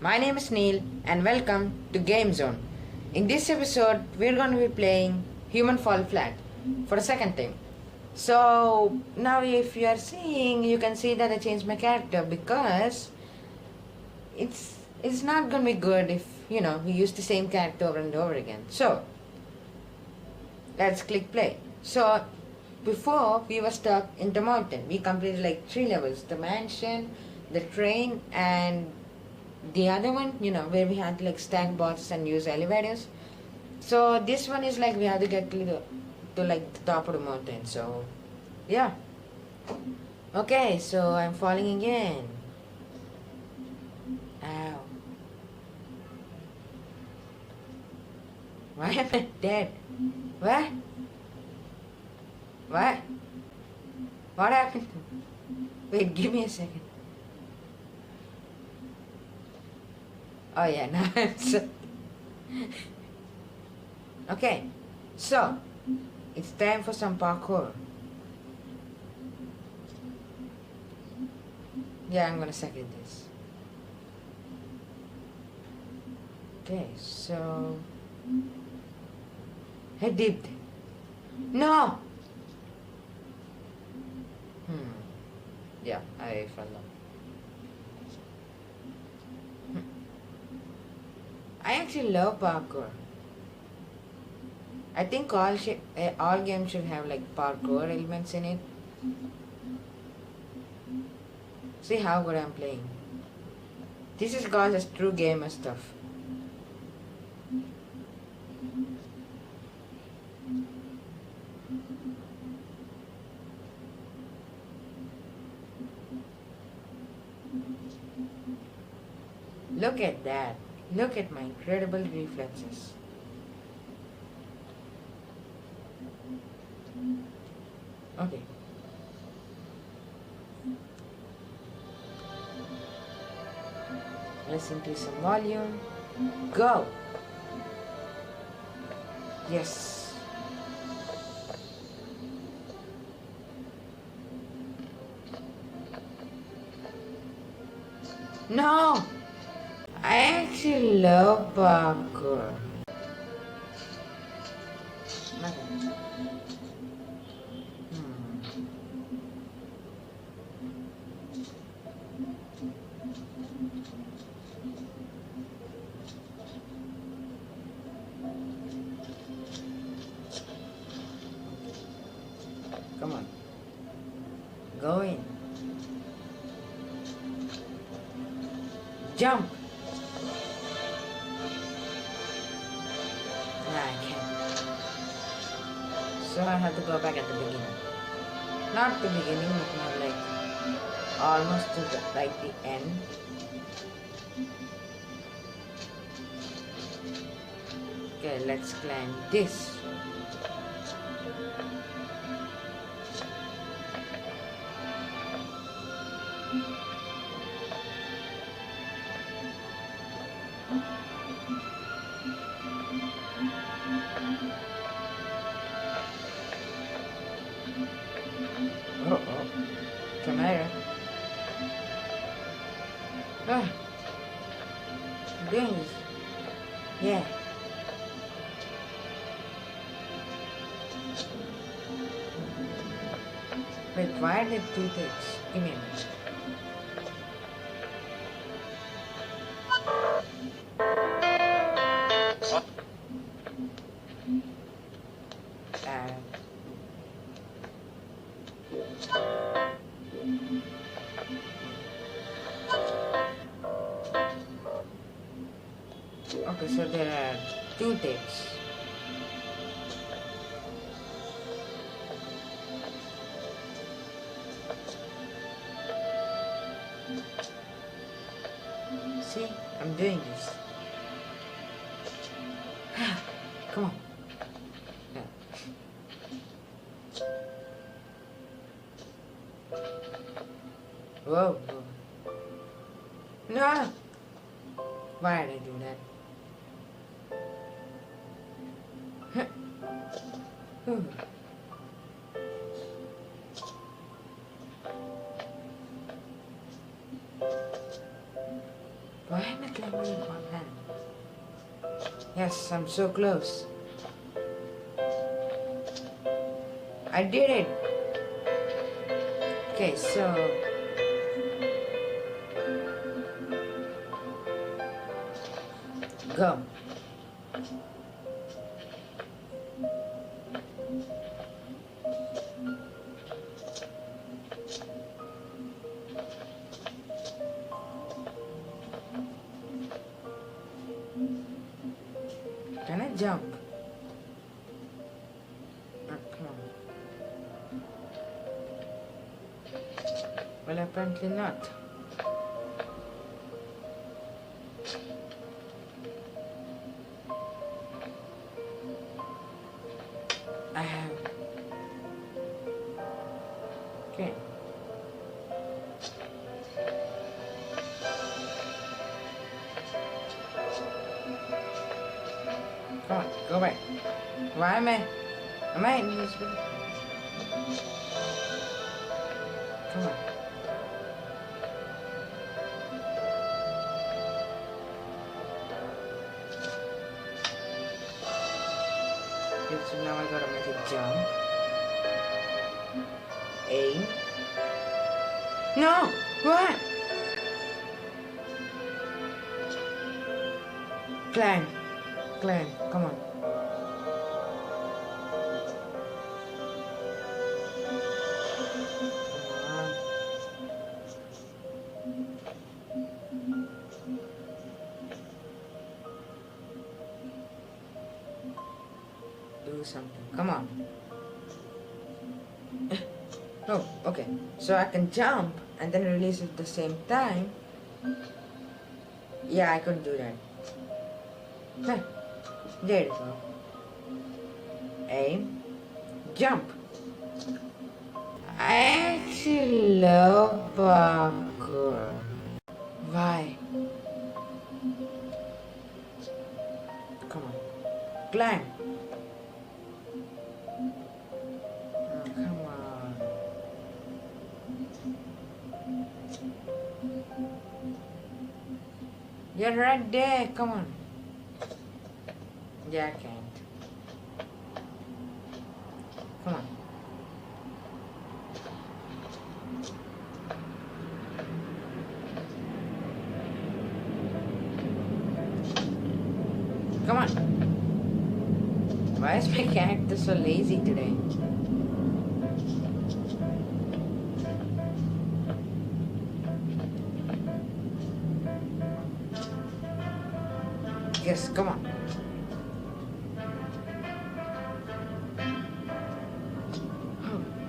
My name is Neil and welcome to Game Zone. In this episode, we're going to be playing Human Fall Flat for the second time. So now if you are seeing, you can see that I changed my character because it's not going to be good if, we use the same character over and over again. So let's click play. So before we were stuck in the mountain. We completed like 3 levels: the mansion, the train, and the other one, where we had to like stack boxes and use elevators. So this one is like we have to get to like the top of the mountain. So yeah. Okay, so I'm falling again. Ow. Why am I dead? What? What? What happened? Wait, give me a second. Oh yeah, now I'm so... Okay, so it's time for some parkour. Yeah, I'm gonna second this. Okay, so... I dipped. No! Yeah, I fell down. I actually love parkour. I think all games should have like parkour elements in it. See how good I'm playing. This is God's true gamer stuff. Look at that. Look at my incredible reflexes. Okay. Let's increase some volume. Go! Yes. No! I actually love parkour. Come on. Go in. Jump! I can't. So I have to go back at the beginning. Not the beginning, but more like almost to the end. Okay, let's climb this. Oh, camera. Ah, I'm doing this. Yeah. Wait, why are there 2 things? Give me a minute. Okay, so there are 2 tapes. See, I'm doing this. Come on. Yeah. Whoa, whoa. No! Why did I do that? Why am I climbing with one hand? Yes, I'm so close. I did it. Okay, so go. Can I jump? Oh, come on. Well, apparently not. I have. Okay. Come on, go back. Why am I invisible? Come on. Okay, so now I gotta make a jump. Aim. No! What? Climb. Climb. Come on. Do something. Come on. Oh, okay. So I can jump and then release at the same time. Yeah, I could do that. Huh. There you go. Aim. Jump. I actually love parkour. Why? Come on. Climb. Oh, come on. You're right there. Come on. Yeah, I can't. Come on. Come on. Why is my character so lazy today? Yes, come on.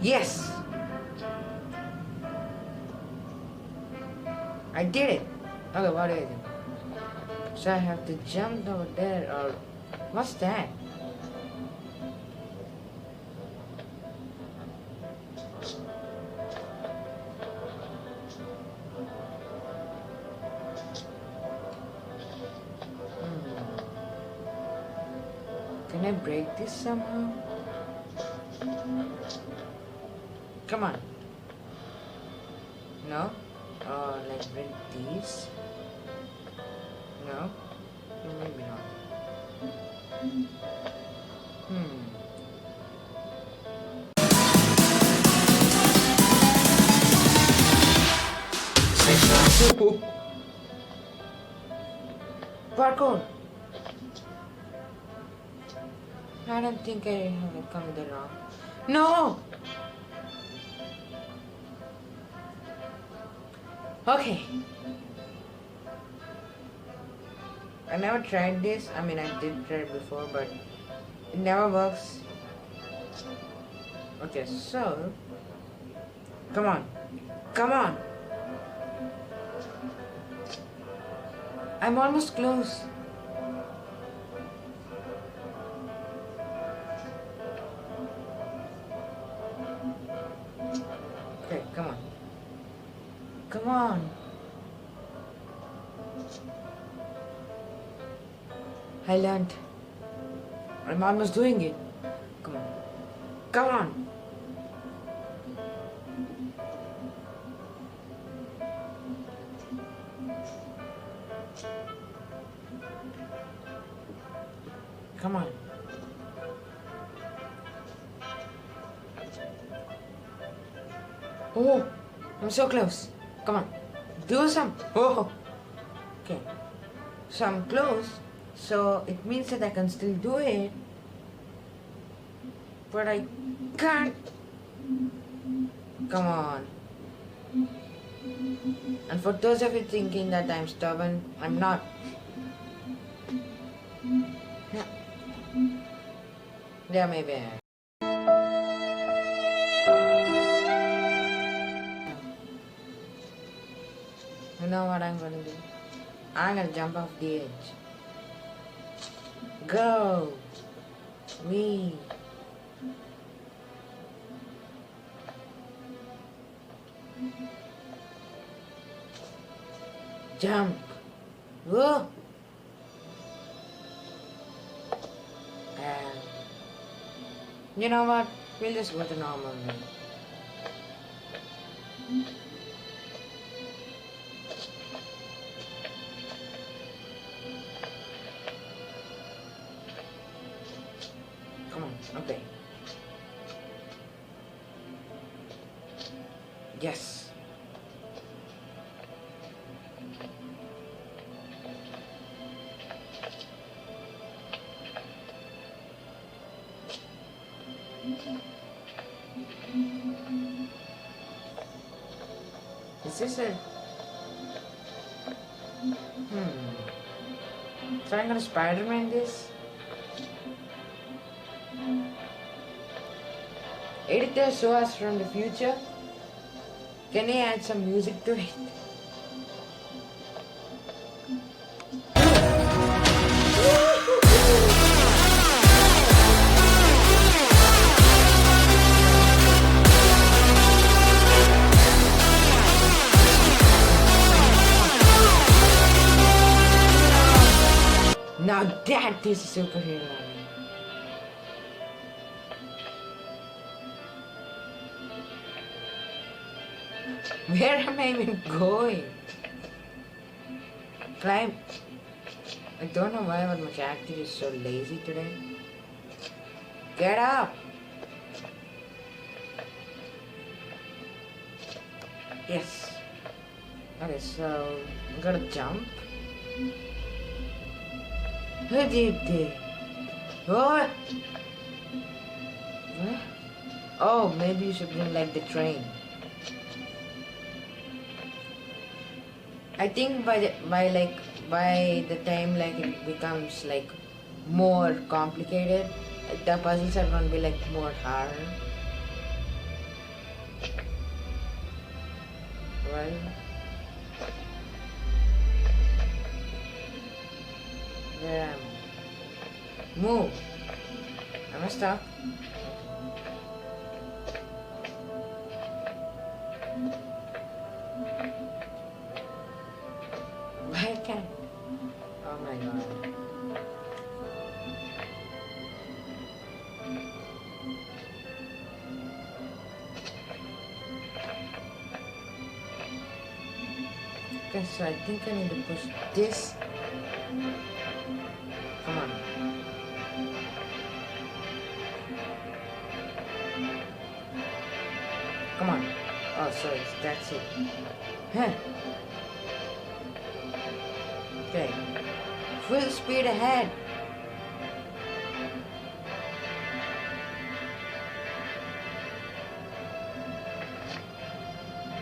Yes! I did it! Okay, what is it? So I have to jump over there or... What's that? Can I break this somehow? Come on. No? Like break these? No? Maybe not. Parkour! I don't think I have come there wrong. No! Okay. I never tried this. I mean, I did try it before, but it never works. Okay, so... Come on. Come on! I'm almost close. Okay, come on. Come on. I learned. I'm almost doing it. Come on. Come on. Come on. Oh, I'm so close. Come on. Do some. Oh. Okay. So I'm close. So it means that I can still do it. But I can't. Come on. And for those of you thinking that I'm stubborn, I'm not. Yeah, maybe I am. You know what I'm gonna do? I'm gonna jump off the edge. Go! Wee! Jump! Whoa! And you know what? We'll just go the normal way. Come on, okay. Yes. Is this a... So I'm gonna Spider-Man this? Editor show us from the future. Can you add some music to it? Now that is a superhero. Where am I even going? Climb. I don't know why, but my character is so lazy today. Get up! Yes. Okay, so I'm gonna jump. Who did this? What? What? Oh, maybe you should bring like the train. I think by the time like it becomes like more complicated, the puzzles are gonna be like more hard. Right? Where am I? Move! Am I stuck? Why can't? Oh my god. Okay, so I think I need to push this. Come on. Come on. Oh, sorry, that's it. Huh. Okay. Full speed ahead.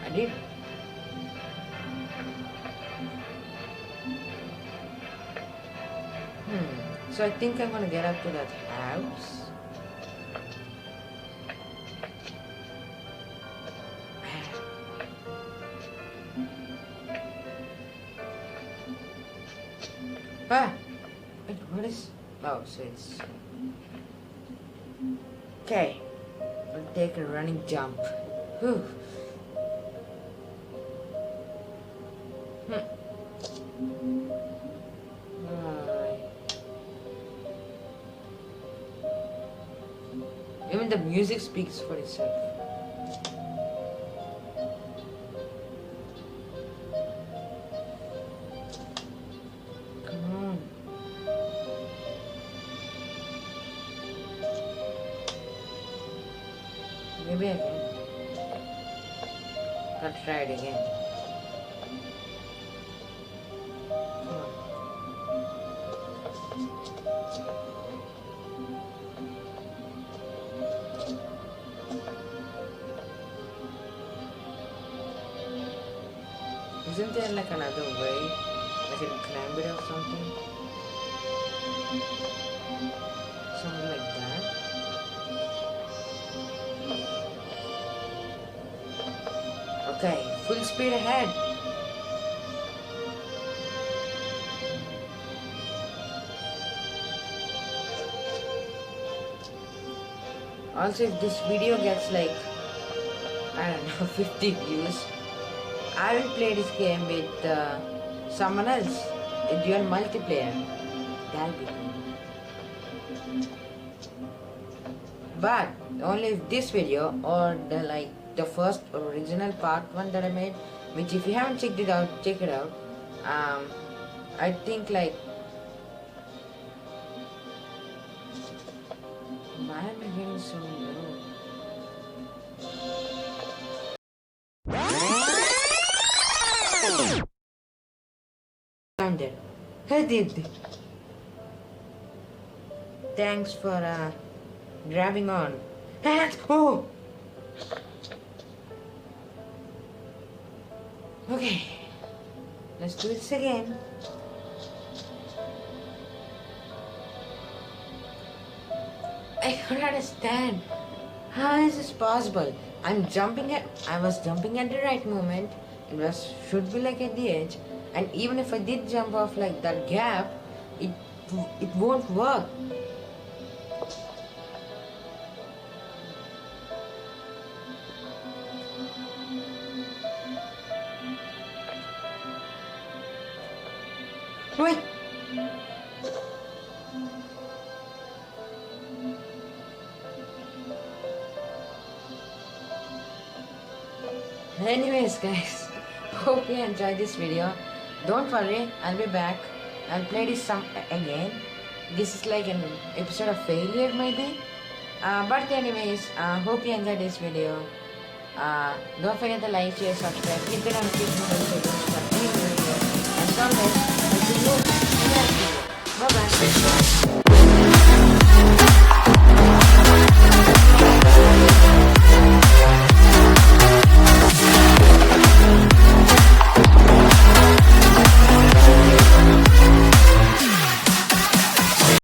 I did. So I think I'm gonna get up to that house. Ah! Wait, what is... Oh, so it's... Okay. We'll take a running jump. Whew. Even the music speaks for itself. Come on. be again. Gotta try it again. Come on. Isn't there like another way? I can climb it or something? Something like that. Okay, full speed ahead. Also, if this video gets like, I don't know, 50 views, I will play this game with someone else, a dual multiplayer. That'll be cool. But only if this video or the first original part one that I made, which if you haven't checked it out, check it out. I think like, why am I getting so low? Found it. I did. Thanks for grabbing on. And oh! Okay, let's do this again. I don't understand. How is this possible? I was jumping at the right moment. Should be like at the edge. And even if I did jump off like that gap, it won't work. Wait. Anyways guys, hope you enjoyed this video. Don't worry, I'll be back. I'll play this again. This is like an episode of failure maybe. But anyways, hope you enjoyed this video. Don't forget to like, share, subscribe, hit the notification bell so you don't miss any video. As always, I'll see you in the next video. Bye bye.